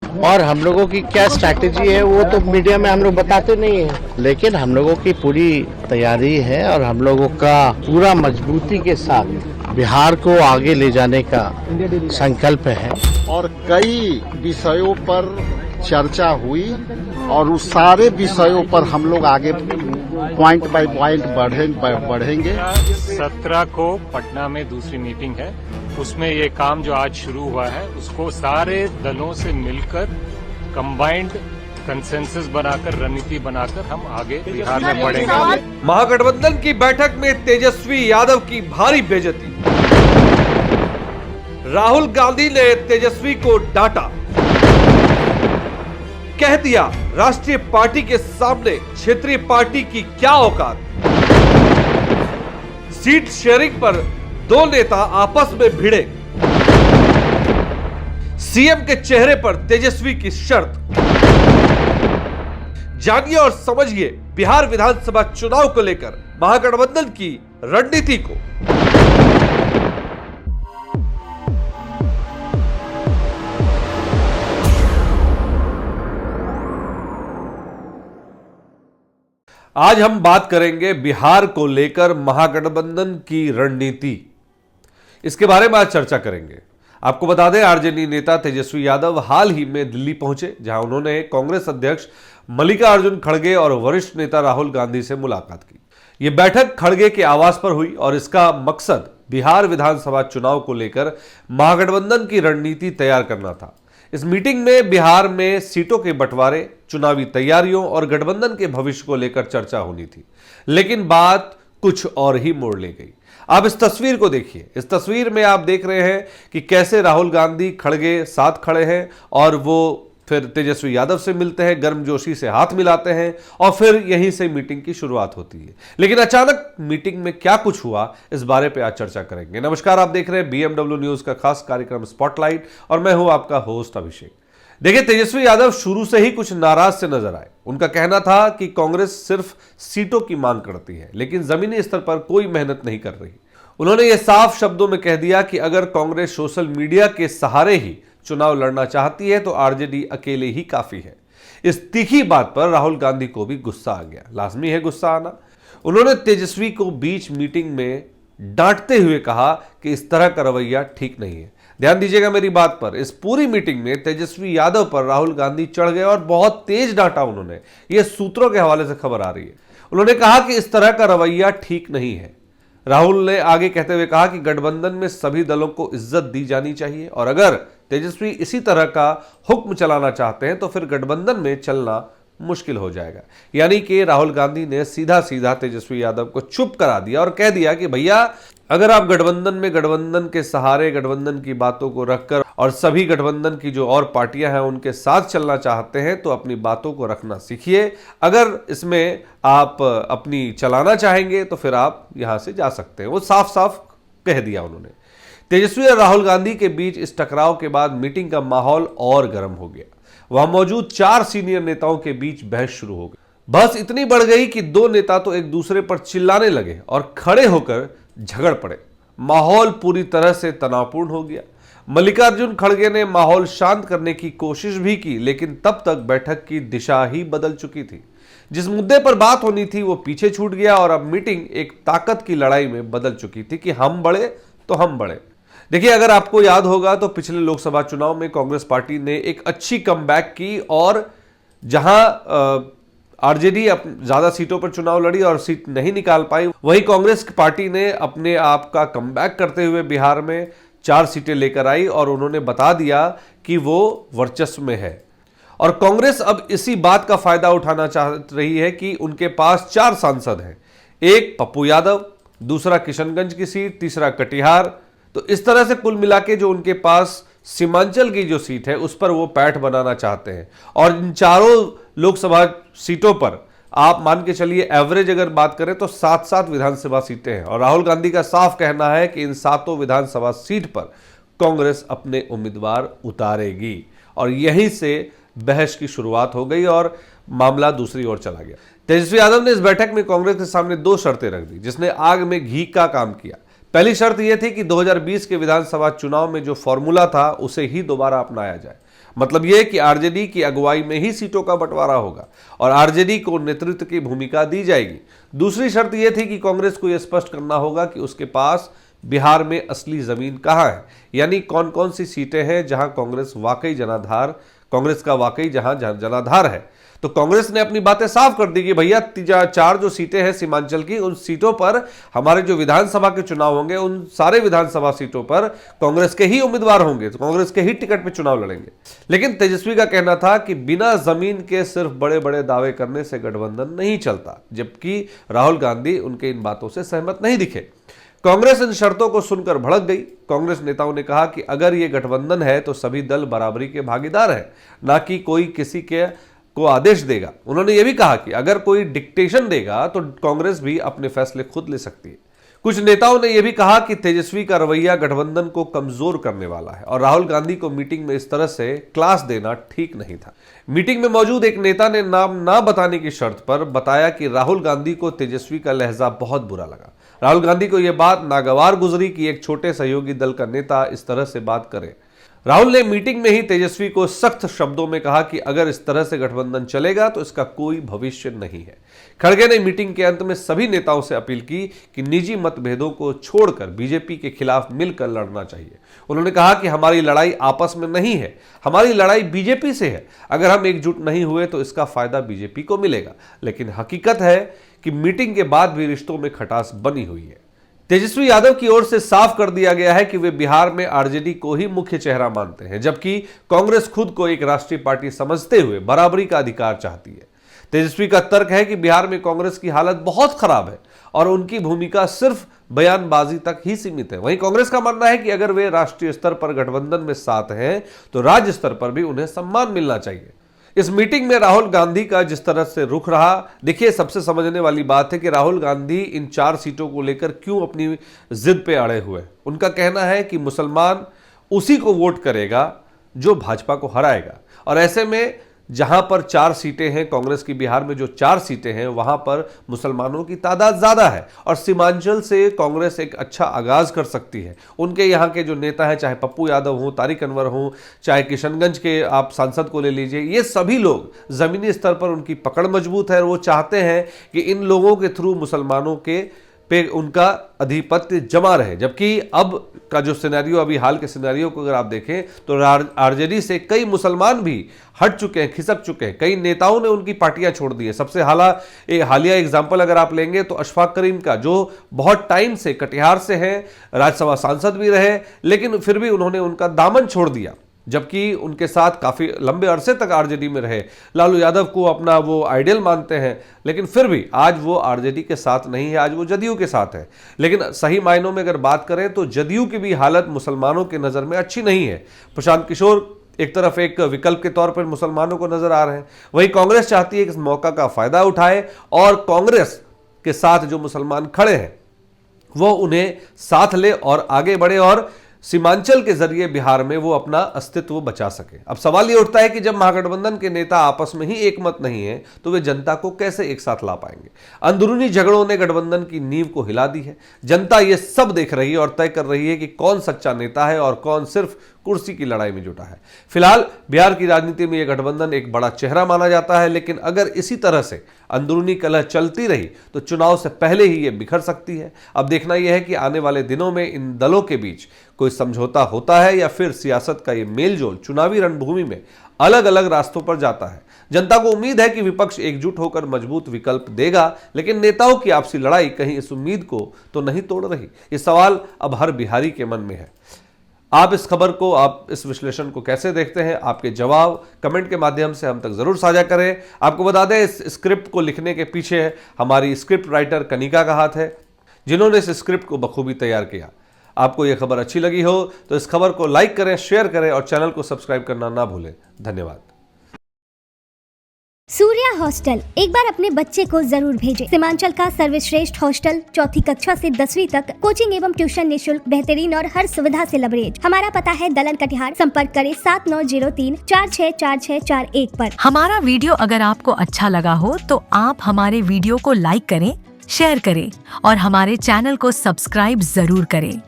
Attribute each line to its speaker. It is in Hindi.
Speaker 1: और हम लोगों की क्या स्ट्रैटेजी है वो तो मीडिया में हम लोग बताते नहीं है, लेकिन हम लोगों की पूरी तैयारी है और हम लोगों का पूरा मजबूती के साथ बिहार को आगे ले जाने का संकल्प है।
Speaker 2: और कई विषयों पर चर्चा हुई और उस सारे विषयों पर हम लोग आगे पॉइंट बाय पॉइंट बढ़ेंगे।
Speaker 3: 17 को पटना में दूसरी मीटिंग है, उसमें ये काम जो आज शुरू हुआ है उसको सारे दलों से मिलकर कंबाइंड कंसेंसस बनाकर रणनीति बनाकर हम आगे बिहार में बढ़ेंगे।
Speaker 4: महागठबंधन की बैठक में तेजस्वी यादव की भारी बेइज्जती। राहुल गांधी ने तेजस्वी को डांटा, कह दिया राष्ट्रीय पार्टी के सामने क्षेत्रीय पार्टी की क्या औकात। सीट शेयरिंग पर दो नेता आपस में भिड़े, सीएम के चेहरे पर तेजस्वी की शर्त। जानिए और समझिए बिहार विधानसभा चुनाव को लेकर महागठबंधन की रणनीति को। आज हम बात करेंगे बिहार को लेकर महागठबंधन की रणनीति, इसके बारे में आज चर्चा करेंगे। आपको बता दें, आरजेडी नेता तेजस्वी यादव हाल ही में दिल्ली पहुंचे, जहां उन्होंने कांग्रेस अध्यक्ष मल्लिकार्जुन खड़गे और वरिष्ठ नेता राहुल गांधी से मुलाकात की। यह बैठक खड़गे के आवास पर हुई और इसका मकसद बिहार विधानसभा चुनाव को लेकर महागठबंधन की रणनीति तैयार करना था। इस मीटिंग में बिहार में सीटों के बंटवारे, चुनावी तैयारियों और गठबंधन के भविष्य को लेकर चर्चा होनी थी, लेकिन बात कुछ और ही मोड़ ले गई। आप इस तस्वीर को देखिए। इस तस्वीर में आप देख रहे हैं कि कैसे राहुल गांधी खड़गे साथ खड़े हैं और वो फिर तेजस्वी यादव से मिलते हैं, गर्मजोशी से हाथ मिलाते हैं और फिर यहीं से मीटिंग की शुरुआत होती है। लेकिन अचानक मीटिंग में क्या कुछ हुआ, इस बारे पे आज चर्चा करेंगे। नमस्कार, आप देख रहे हैं BMW न्यूज का खास कार्यक्रम स्पॉटलाइट और मैं हूं आपका होस्ट अभिषेक। देखिए, तेजस्वी यादव शुरू से ही कुछ नाराज से नजर आए। उनका कहना था कि कांग्रेस सिर्फ सीटों की मांग करती है, लेकिन जमीनी स्तर पर कोई मेहनत नहीं कर रही। उन्होंने ये साफ शब्दों में कह दिया कि अगर कांग्रेस सोशल मीडिया के सहारे ही चुनाव लड़ना चाहती है तो आरजेडी अकेले ही काफी है। इस तीखी बात पर राहुल गांधी को भी गुस्सा आ गया। लाजमी है गुस्सा आना। उन्होंने तेजस्वी को बीच मीटिंग में डांटते हुए कहा कि इस तरह का रवैया ठीक नहीं है। ध्यान दीजिएगा मेरी बात पर। इस पूरी मीटिंग में तेजस्वी यादव पर राहुल गांधी चढ़ गए और बहुत तेज डांटा उन्होंने। यह सूत्रों के हवाले से खबर आ रही है। उन्होंने कहा कि इस तरह का रवैया ठीक नहीं है। राहुल ने आगे कहते हुए कहा कि गठबंधन में सभी दलों को इज्जत दी जानी चाहिए और अगर तेजस्वी इसी तरह का हुक्म चलाना चाहते हैं तो फिर गठबंधन में चलना मुश्किल हो जाएगा। यानी कि राहुल गांधी ने सीधा सीधा तेजस्वी यादव को चुप करा दिया और कह दिया कि भैया, अगर आप गठबंधन में गठबंधन के सहारे, गठबंधन की बातों को रखकर और सभी गठबंधन की जो और पार्टियां हैं उनके साथ चलना चाहते हैं तो अपनी बातों को रखना सीखिए। अगर इसमें आप अपनी चलाना चाहेंगे तो फिर आप यहां से जा सकते हैं। वो साफ साफ कह दिया उन्होंने। तेजस्वी और राहुल गांधी के बीच इस टकराव के बाद मीटिंग का माहौल और गर्म हो गया। वहां मौजूद 4 सीनियर नेताओं के बीच बहस शुरू हो गई। बहस इतनी बढ़ गई कि 2 नेता तो एक दूसरे पर चिल्लाने लगे और खड़े होकर झगड़ पड़े। माहौल पूरी तरह से तनावपूर्ण हो गया। मल्लिकार्जुन खड़गे ने माहौल शांत करने की कोशिश भी की, लेकिन तब तक बैठक की दिशा ही बदल चुकी थी। जिस मुद्दे पर बात होनी थी वो पीछे छूट गया और अब मीटिंग एक ताकत की लड़ाई में बदल चुकी थी कि हम बढ़े तो हम बढ़े। देखिए, अगर आपको याद होगा तो पिछले लोकसभा चुनाव में कांग्रेस पार्टी ने एक अच्छी कमबैक की और जहां आरजेडी ज्यादा सीटों पर चुनाव लड़ी और सीट नहीं निकाल पाई, वहीं कांग्रेस पार्टी ने अपने आप का कमबैक करते हुए बिहार में 4 सीटें लेकर आई और उन्होंने बता दिया कि वो वर्चस्व में है। और कांग्रेस अब इसी बात का फायदा उठाना चाह रही है कि उनके पास 4 सांसद हैं। एक पप्पू यादव, दूसरा किशनगंज की सीट, तीसरा कटिहार। तो इस तरह से कुल मिला के जो उनके पास सीमांचल की जो सीट है उस पर वो पैठ बनाना चाहते हैं। और इन चारों लोकसभा सीटों पर आप मान के चलिए एवरेज अगर बात करें तो 7-7 विधानसभा सीटें हैं और राहुल गांधी का साफ कहना है कि इन 7 विधानसभा सीट पर कांग्रेस अपने उम्मीदवार उतारेगी। और यहीं से बहस की शुरुआत हो गई और मामला दूसरी ओर चला गया। तेजस्वी यादव ने इस बैठक में कांग्रेस के सामने 2 शर्तें रख दी, जिसने आग में घी का काम किया। पहली शर्त यह थी कि 2020 के विधानसभा चुनाव में जो फॉर्मूला था उसे ही दोबारा अपनाया जाए। मतलब यह कि आरजेडी की अगुवाई में ही सीटों का बंटवारा होगा और आरजेडी को नेतृत्व की भूमिका दी जाएगी। दूसरी शर्त यह थी कि कांग्रेस को यह स्पष्ट करना होगा कि उसके पास बिहार में असली जमीन कहां है, यानी कौन कौन सी सीटें हैं जहां कांग्रेस का वाकई जनाधार है। तो कांग्रेस ने अपनी बातें साफ कर दी कि भैया 4 जो सीटें हैं सीमांचल की, उन सीटों पर हमारे जो विधानसभा के चुनाव होंगे उन सारे विधानसभा सीटों पर कांग्रेस के ही उम्मीदवार होंगे, तो कांग्रेस के ही टिकट पे चुनाव लड़ेंगे। लेकिन तेजस्वी का कहना था कि बिना जमीन के सिर्फ बड़े बड़े दावे करने से गठबंधन नहीं चलता, जबकि राहुल गांधी उनके इन बातों से सहमत नहीं दिखे। कांग्रेस इन शर्तों को सुनकर भड़क गई। कांग्रेस नेताओं ने कहा कि अगर ये गठबंधन है तो सभी दल बराबरी के भागीदार हैं, ना कि कोई किसी को आदेश देगा। उन्होंने यह भी कहा कि अगर कोई डिक्टेशन देगा तो कांग्रेस भी अपने फैसले खुद ले सकती है। कुछ नेताओं ने यह भी कहा कि तेजस्वी का रवैया गठबंधन को कमजोर करने वाला है और राहुल गांधी को मीटिंग में इस तरह से क्लास देना ठीक नहीं था। मीटिंग में मौजूद एक नेता ने नाम ना बताने की शर्त पर बताया कि राहुल गांधी को तेजस्वी का लहजा बहुत बुरा लगा। राहुल गांधी को यह बात नागवार गुजरी कि एक छोटे सहयोगी दल का नेता इस तरह से बात करे। राहुल ने मीटिंग में ही तेजस्वी को सख्त शब्दों में कहा कि अगर इस तरह से गठबंधन चलेगा तो इसका कोई भविष्य नहीं है। खड़गे ने मीटिंग के अंत में सभी नेताओं से अपील की कि निजी मतभेदों को छोड़कर बीजेपी के खिलाफ मिलकर लड़ना चाहिए। उन्होंने कहा कि हमारी लड़ाई आपस में नहीं है, हमारी लड़ाई बीजेपी से है। अगर हम एकजुट नहीं हुए तो इसका फायदा बीजेपी को मिलेगा। लेकिन हकीकत है कि मीटिंग के बाद भी रिश्तों में खटास बनी हुई है। तेजस्वी यादव की ओर से साफ कर दिया गया है कि वे बिहार में आरजेडी को ही मुख्य चेहरा मानते हैं, जबकि कांग्रेस खुद को एक राष्ट्रीय पार्टी समझते हुए बराबरी का अधिकार चाहती है। तेजस्वी का तर्क है कि बिहार में कांग्रेस की हालत बहुत खराब है और उनकी भूमिका सिर्फ बयानबाजी तक ही सीमित है। वहीं कांग्रेस का मानना है कि अगर वे राष्ट्रीय स्तर पर गठबंधन में साथ हैं तो राज्य स्तर पर भी उन्हें सम्मान मिलना चाहिए। इस मीटिंग में राहुल गांधी का जिस तरह से रुख रहा, देखिए सबसे समझने वाली बात है कि राहुल गांधी इन 4 सीटों को लेकर क्यों अपनी जिद पे अड़े हुए। उनका कहना है कि मुसलमान उसी को वोट करेगा जो भाजपा को हराएगा, और ऐसे में जहां पर 4 सीटें हैं कांग्रेस की, बिहार में जो 4 सीटें हैं वहां पर मुसलमानों की तादाद ज्यादा है और सीमांचल से कांग्रेस एक अच्छा आगाज कर सकती है। उनके यहाँ के जो नेता हैं, चाहे पप्पू यादव हो, तारिक अनवर हो, चाहे किशनगंज के आप सांसद को ले लीजिए, ये सभी लोग जमीनी स्तर पर उनकी पकड़ मजबूत है और वो चाहते हैं कि इन लोगों के थ्रू मुसलमानों के पे उनका अधिपत्य जमा रहे। जबकि अब का जो सिनेरियो, अभी हाल के सिनेरियो को अगर आप देखें तो आरजेडी से कई मुसलमान भी हट चुके हैं, खिसक चुके हैं। कई नेताओं ने उनकी पार्टियां छोड़ दी है। सबसे हालिया एग्जाम्पल अगर आप लेंगे तो अशफाक करीम का, जो बहुत टाइम से कटिहार से हैं, राज्यसभा सांसद भी रहे, लेकिन फिर भी उन्होंने उनका दामन छोड़ दिया, जबकि उनके साथ काफी लंबे अरसे तक आरजेडी में रहे। लालू यादव को अपना वो आइडियल मानते हैं, लेकिन फिर भी आज वो आरजेडी के साथ नहीं है, आज वो जदयू के साथ है। लेकिन सही मायनों में अगर बात करें तो जदयू की भी हालत मुसलमानों के नजर में अच्छी नहीं है। प्रशांत किशोर एक तरफ एक विकल्प के तौर पर मुसलमानों को नजर आ रहे हैं, वहीं कांग्रेस चाहती है कि इस मौका का फायदा उठाए और कांग्रेस के साथ जो मुसलमान खड़े हैं वो उन्हें साथ ले और आगे बढ़े और सीमांचल के जरिए बिहार में वो अपना अस्तित्व बचा सके। अब सवाल ये उठता है कि जब महागठबंधन के नेता आपस में ही एक मत नहीं है तो वे जनता को कैसे एक साथ ला पाएंगे। अंदरूनी झगड़ों ने गठबंधन की नींव को हिला दी है। जनता ये सब देख रही है और तय कर रही है कि कौन सच्चा नेता है और कौन सिर्फ कुर्सी की लड़ाई में जुटा है। फिलहाल बिहार की राजनीति में यह गठबंधन एक बड़ा चेहरा माना जाता है, लेकिन अगर इसी तरह से अंदरूनी कलह चलती रही तो चुनाव से पहले ही यह बिखर सकती है। अब देखना यह है कि आने वाले दिनों में इन दलों के बीच कोई समझौता होता है या फिर सियासत का यह मेलजोल चुनावी रणभूमि में अलग अलग रास्तों पर जाता है। जनता को उम्मीद है कि विपक्ष एकजुट होकर मजबूत विकल्प देगा, लेकिन नेताओं की आपसी लड़ाई कहीं इस उम्मीद को तो नहीं तोड़ रही। ये सवाल अब हर बिहारी के मन में है। आप इस खबर को, आप इस विश्लेषण को कैसे देखते हैं? आपके जवाब कमेंट के माध्यम से हम तक जरूर साझा करें। आपको बता दें, इस स्क्रिप्ट को लिखने के पीछे हमारी स्क्रिप्ट राइटर कनिका का हाथ है, जिन्होंने इस स्क्रिप्ट को बखूबी तैयार किया। आपको यह खबर अच्छी लगी हो तो इस खबर को लाइक करें, शेयर करें और चैनल को सब्सक्राइब करना ना भूलें। धन्यवाद।
Speaker 5: सूर्या हॉस्टल, एक बार अपने बच्चे को जरूर भेजें। सीमांचल का सर्वश्रेष्ठ हॉस्टल, 4ठी कक्षा से 10वीं तक, कोचिंग एवं ट्यूशन निःशुल्क, बेहतरीन और हर सुविधा से लबरेज। हमारा पता है दलन कटिहार। संपर्क करें 7903464641 पर।
Speaker 6: हमारा वीडियो अगर आपको अच्छा लगा हो तो आप हमारे वीडियो को लाइक करें, शेयर करें और हमारे चैनल को सब्सक्राइब जरूर करें।